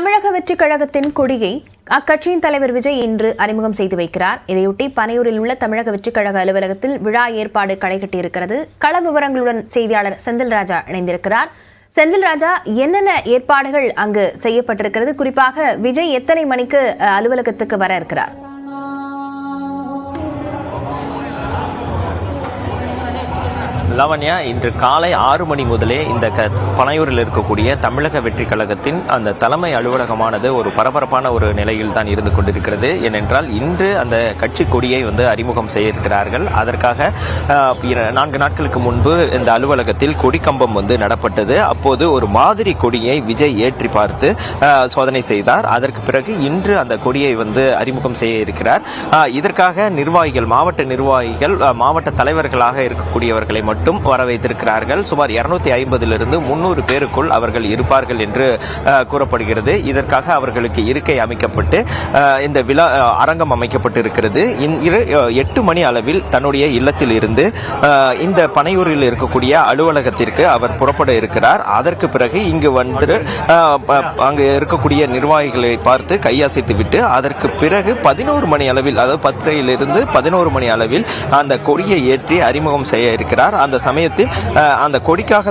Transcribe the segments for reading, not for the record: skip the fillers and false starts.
தமிழக வெற்றிக் கழகத்தின் கொடியை அக்கட்சியின் தலைவர் விஜய் இன்று அறிமுகம் செய்து வைக்கிறார். இதையொட்டி பனையூரில் உள்ள தமிழக வெற்றிக் கழக அலுவலகத்தில் விழா ஏற்பாடு களை கட்டியிருக்கிறது. கள விவரங்களுடன் செய்தியாளர் செந்தில் ராஜா இணைந்திருக்கிறார். செந்தில் ராஜா, என்னென்ன ஏற்பாடுகள் அங்கு செய்யப்பட்டிருக்கிறது? குறிப்பாக விஜய் எத்தனை மணிக்கு அலுவலகத்துக்கு வர இருக்கிறார்? லாவண்யா, இன்று காலை 6 மணி முதலே இந்த பனையூரில் இருக்கக்கூடிய தமிழக வெற்றி கழகத்தின் அந்த தலைமை அலுவலகமானது ஒரு பரபரப்பான ஒரு நிலையில் தான் இருந்து கொண்டிருக்கிறது. ஏனென்றால் இன்று அந்த கட்சி கொடியை அறிமுகம் செய்ய இருக்கிறார்கள். அதற்காக 4 நாட்களுக்கு முன்பு இந்த அலுவலகத்தில் கொடிக்கம்பம் நடப்பட்டது. அப்போது ஒரு மாதிரி கொடியை விஜய் ஏற்றி பார்த்து சோதனை செய்தார். அதற்கு பிறகு இன்று அந்த கொடியை அறிமுகம் செய்ய இருக்கிறார். இதற்காக மாவட்ட நிர்வாகிகள், மாவட்ட தலைவர்களாக இருக்கக்கூடியவர்களை மட்டும் வர வைத்திருக்கிறார்கள். சுமார் 250 300 பேருக்குள் அவர்கள் இருப்பார்கள் என்று கூறப்படுகிறது. இதற்காக அவர்களுக்கு இருக்கை அமைக்கப்பட்டு இந்த விழா அரங்கம் அமைக்கப்பட்டிருக்கிறது. 8 மணி அளவில் தன்னுடைய இல்லத்தில் இருந்து இந்த பனையூரில் இருக்கக்கூடிய அலுவலகத்திற்கு அவர் புறப்பட இருக்கிறார். அதற்கு பிறகு இங்கு அங்கு இருக்கக்கூடிய நிர்வாகிகளை பார்த்து கையசைத்து விட்டு அதற்கு பிறகு 11 மணி அளவில், அதாவது 10 11 மணி அளவில் அந்த கொடியை ஏற்றி அறிமுகம் செய்ய இருக்கிறார். அந்த சமயத்தில் அந்த கொடிக்காக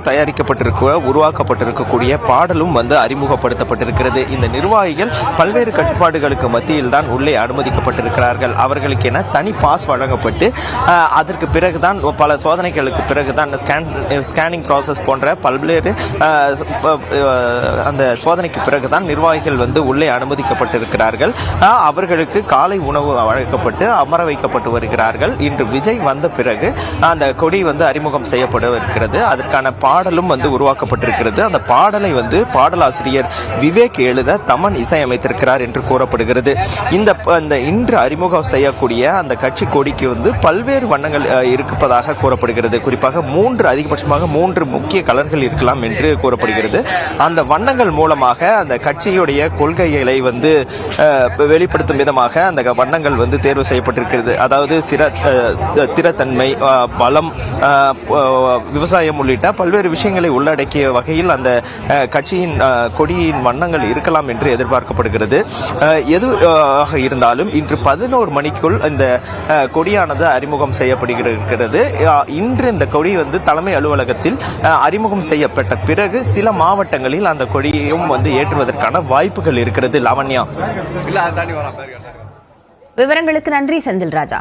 உருவாக்கப்பட்டிருக்கக்கூடிய பாடலும் அறிமுகப்படுத்தப்பட்டிருக்கிறது. இந்த நிர்வாகிகள் பல்வேறு கட்டுப்பாடுகளுக்கு மத்தியில் தான் உள்ளே அனுமதிக்கப்பட்டிருக்கிறார்கள். அவர்களுக்கு என தனி பாஸ் வழங்கப்பட்டு அதற்கு பிறகுதான் பல சோதனைகளுக்கு பிறகுதான் ஸ்கேனிங் ப்ராசஸ் போன்ற பல்வேறு அந்த சோதனைக்கு பிறகுதான் நிர்வாகிகள் உள்ளே அனுமதிக்கப்பட்டிருக்கிறார்கள். அவர்களுக்கு காலை உணவு வழங்கப்பட்டு அமர வைக்கப்பட்டு வருகிறார்கள். இன்று விஜய் வந்த பிறகு அந்த கொடி அறிமுகம் செய்யப்படவிருக்கிறது. அதற்கான பாடலும் உருவாக்கப்பட்டிருக்கிறது. அந்த பாடலை பாடலாசிரியர் விவேக் எழுத தமன் இசையமைத்திருக்கிறார் என்று கூறப்படுகிறது. இந்த இன்று அறிமுகம் செய்யக்கூடிய அந்த கட்சி கொடிக்கு பல்வேறு வண்ணங்கள் இருப்பதாக கூறப்படுகிறது. குறிப்பாக அதிகபட்சமாக 3 முக்கிய கலர்கள் இருக்கலாம் என்று கூறப்படுகிறது. அந்த வண்ணங்கள் மூலமாக அந்த கட்சியுடைய கொள்கைகளை வெளிப்படுத்தும் விதமாக அந்த வண்ணங்கள் தேர்வு செய்யப்பட்டிருக்கிறது. அதாவது திறத்தன்மை, பலம், விவசாயம் உள்ளிட்ட பல்வேறு விஷயங்களை உள்ளடக்கிய வகையில் அந்த கட்சியின் கொடியின் வண்ணங்கள் இருக்கலாம் என்று எதிர்பார்க்கப்படுகிறது. எதுவாக இருந்தாலும் இன்று 11 மணிக்குள் இந்த கொடியானது அறிமுகம் செய்யப்படுகிறது. இன்று இந்த கொடி தலைமை அலுவலகத்தில் அறிமுகம் செய்யப்பட்ட பிறகு சில மாவட்டங்களில் அந்த கொடியையும் ஏற்றுவதற்கான வாய்ப்புகள் இருக்கிறது. லாவண்யா, விவரங்களுக்கு நன்றி செந்தில் ராஜா.